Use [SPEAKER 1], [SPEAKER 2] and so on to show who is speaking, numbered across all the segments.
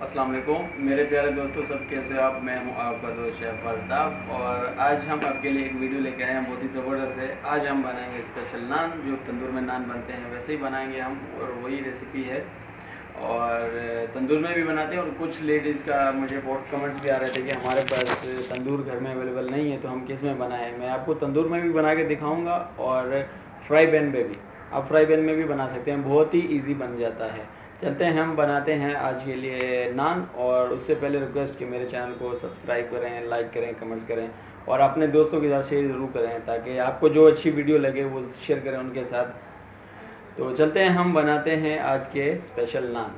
[SPEAKER 1] अस्सलाम वालेकुम मेरे प्यारे दोस्तों, सब कैसे आप। मैं हूं आपका दोस्त शेफ अल्ताफ और आज हम आपके लिए एक वीडियो लेके आए हैं बहुत ही ज़बरदस्त है। आज हम बनाएंगे स्पेशल नान, जो तंदूर में नान बनते हैं वैसे ही बनाएंगे हम, और वही रेसिपी है। और तंदूर में भी बनाते हैं, और कुछ लेडीज़ का मुझे बहुत कमेंट्स भी आ रहे थे कि हमारे पास तंदूर घर में अवेलेबल नहीं है, तो हम किस में बनाएं। मैं आपको तंदूर में भी बना के दिखाऊँगा और फ्राई पैन में भी। आप फ्राई पैन में भी बना सकते हैं, बहुत ही ईजी बन जाता है। चलते हैं, हम बनाते हैं आज के लिए नान। और उससे पहले रिक्वेस्ट कि मेरे चैनल को सब्सक्राइब करें, लाइक करें, कमेंट्स करें और अपने दोस्तों के साथ शेयर ज़रूर करें, ताकि आपको जो अच्छी वीडियो लगे वो शेयर करें उनके साथ। तो चलते हैं, हम बनाते हैं आज के स्पेशल नान।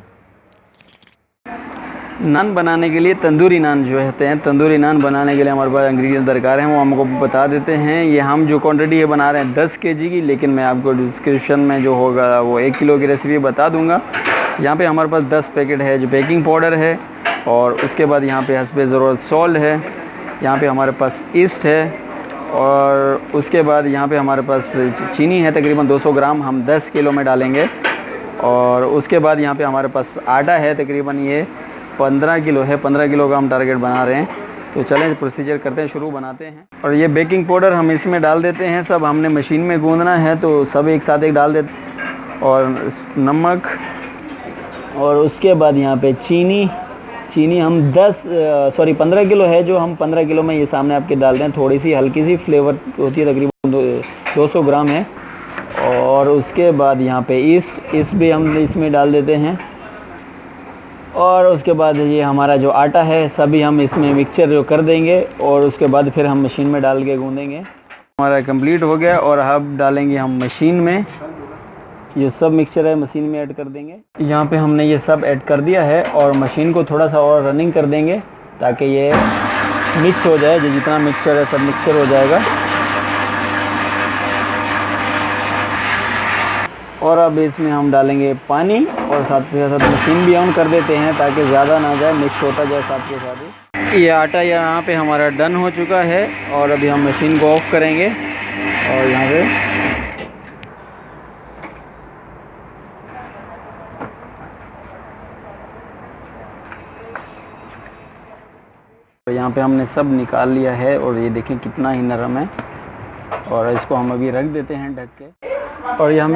[SPEAKER 1] नान बनाने के लिए तंदूरी नान जो होते हैं, तंदूरी नान बनाने के लिए हमारे पास इंग्रेडिएंट दरकार हैं, वो हमको बता देते हैं। ये हम जो क्वांटिटी है बना रहे हैं 10 केजी की, लेकिन मैं आपको डिस्क्रिप्शन में जो होगा वो 1 किलो की रेसिपी बता दूंगा। यहाँ पे हमारे पास 10 पैकेट है जो बेकिंग पाउडर है, और उसके बाद यहाँ पे हस्बे ज़रूरत सॉल्ट है, यहाँ पे हमारे पास ईस्ट है, और उसके बाद यहाँ पे हमारे पास चीनी है तकरीबन 200 ग्राम, हम 10 किलो में डालेंगे। और उसके बाद यहाँ पे हमारे पास आटा है तकरीबन ये 15 किलो है, 15 किलो का हम टारगेट बना रहे हैं। तो चलें प्रोसीजर करते हैं, शुरू बनाते हैं। और ये बेकिंग पाउडर हम इसमें डाल देते हैं, सब हमने मशीन में गूंदना है तो सब एक साथ एक डाल देते हैं। और नमक, और उसके बाद यहाँ पे चीनी हम 15 किलो है जो हम 15 किलो में ये सामने आपके डाल दें। थोड़ी सी हल्की सी फ्लेवर होती है, तकरीबन 200 ग्राम है। और उसके बाद यहाँ पे ईस्ट भी हम इसमें डाल देते हैं। और उसके बाद ये हमारा जो आटा है सभी हम इसमें मिक्सचर जो कर देंगे, और उसके बाद फिर हम मशीन में डाल के गूंदेंगे। हमारा कंप्लीट हो गया, और अब डालेंगे हम मशीन में। ये सब मिक्सचर है मशीन में ऐड कर देंगे। यहाँ पे हमने ये सब ऐड कर दिया है, और मशीन को थोड़ा सा और रनिंग कर देंगे ताकि ये मिक्स हो जाए। जो जितना मिक्सचर है सब मिक्सचर हो जाएगा। और अब इसमें हम डालेंगे पानी, और साथ के साथ मशीन भी ऑन कर देते हैं ताकि ज़्यादा ना जाए, मिक्स होता जाए साथ के साथ ही। ये आटा यहाँ पे हमारा डन हो चुका है, और अभी हम मशीन को ऑफ करेंगे। और यहाँ पे हमने सब निकाल लिया है, और ये देखें कितना ही नरम है। और इसको हम अभी रख देते हैं ढक के, और ये हम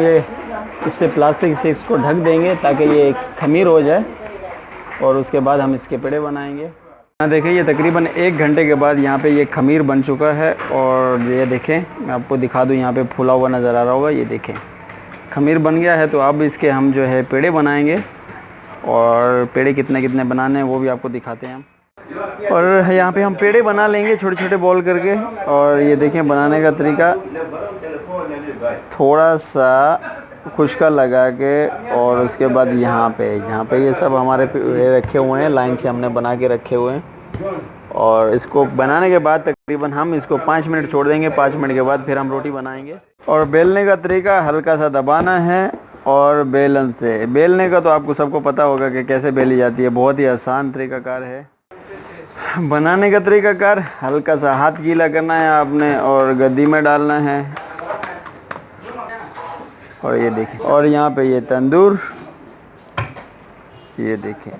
[SPEAKER 1] इससे प्लास्टिक से इसको ढक देंगे ताकि ये खमीर हो जाए। और उसके बाद हम इसके पेड़े बनाएंगे। यहाँ देखें, ये तकरीबन 1 घंटे के बाद यहाँ पे ये खमीर बन चुका है। और ये देखें, मैं आपको दिखा दूँ, यहाँ पे फूला हुआ नज़र आ रहा होगा। ये देखें खमीर बन गया है। तो अब इसके हम जो है पेड़े बनाएंगे, और पेड़े कितने कितने बनाने हैं वो भी आपको दिखाते हैं हम। और यहाँ पे हम पेड़े बना लेंगे छोटे छोटे बॉल करके। और ये देखें बनाने का तरीका, थोड़ा सा खुशका लगा के, और उसके बाद यहाँ पे ये सब हमारे रखे हुए हैं, लाइन से हमने बना के रखे हुए हैं। और इसको बनाने के बाद तकरीबन हम इसको 5 मिनट छोड़ देंगे। 5 मिनट के बाद फिर हम रोटी बनाएंगे। और बेलने का तरीका, हल्का सा दबाना है, और बेलन से बेलने का तो आपको सबको पता होगा कि कैसे बेली जाती है, बहुत ही आसान तरीकाकार है। बनाने का तरीकाकार, हल्का सा हाथ गीला करना है आपने, और गद्दी में डालना है। और ये देखें, और यहाँ पे ये तंदूर, ये देखें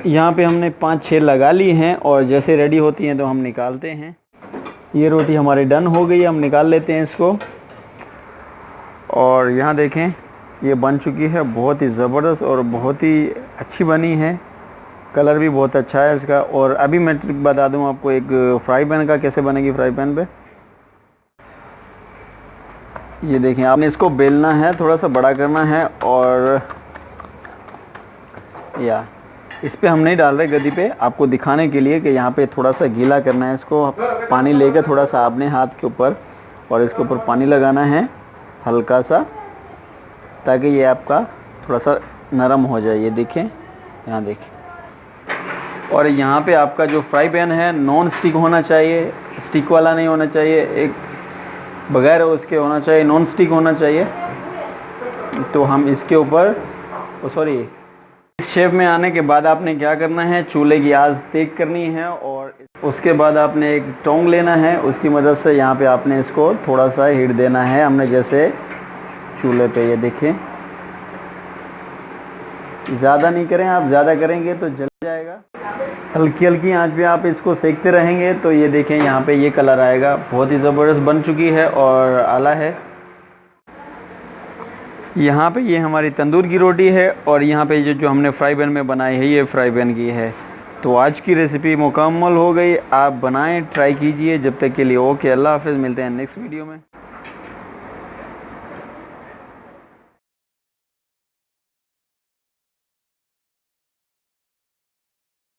[SPEAKER 1] यहाँ पे हमने 5-6 लगा ली हैं, और जैसे रेडी होती हैं तो हम निकालते हैं। ये रोटी हमारी डन हो गई है, हम निकाल लेते हैं इसको। और यहाँ देखें ये बन चुकी है, बहुत ही ज़बरदस्त और बहुत ही अच्छी बनी है। कलर भी बहुत अच्छा है इसका। और अभी मैं ट्रिक बता दूँ आपको एक फ्राई पैन का, कैसे बनेगी फ्राई पैन पे। ये देखें, आपने इसको बेलना है, थोड़ा सा बड़ा करना है, और या इस पे हम नहीं डाल रहे गद्दी पे, आपको दिखाने के लिए कि यहाँ पे थोड़ा सा गीला करना है इसको। पानी लेकर थोड़ा सा आपने हाथ के ऊपर, और इसके ऊपर पानी लगाना है हल्का सा, ताकि ये आपका थोड़ा सा नरम हो जाए। ये देखें, यहाँ देखें। और यहाँ पे आपका जो फ्राई पैन है नॉन स्टिक होना चाहिए, स्टिक वाला नहीं होना चाहिए, एक बगैर उसके होना चाहिए, नॉन स्टिक होना चाहिए। तो हम इसके ऊपर इस शेप में आने के बाद आपने क्या करना है, चूल्हे की आंच तेज करनी है, और उसके बाद आपने एक टोंग लेना है, उसकी मदद से यहाँ पे आपने इसको थोड़ा सा हीट देना है। हमने जैसे चूल्हे पे, ये देखें ज़्यादा नहीं करें, आप ज़्यादा करेंगे तो जल जाएगा। हल्की हल्की आंच पे आप इसको सेकते रहेंगे तो ये देखें यहाँ पे ये कलर आएगा। बहुत ही ज़बरदस्त बन चुकी है और आला है। यहाँ पे ये हमारी तंदूर की रोटी है और यहाँ पे जो हमने फ्राई पैन में बनाई है ये फ्राई पैन की है। तो आज की रेसिपी मुकम्मल हो गई। आप बनाएं, ट्राई कीजिए। जब तक के लिए ओके, अल्लाह हाफ़िज़। मिलते हैं नेक्स्ट वीडियो में।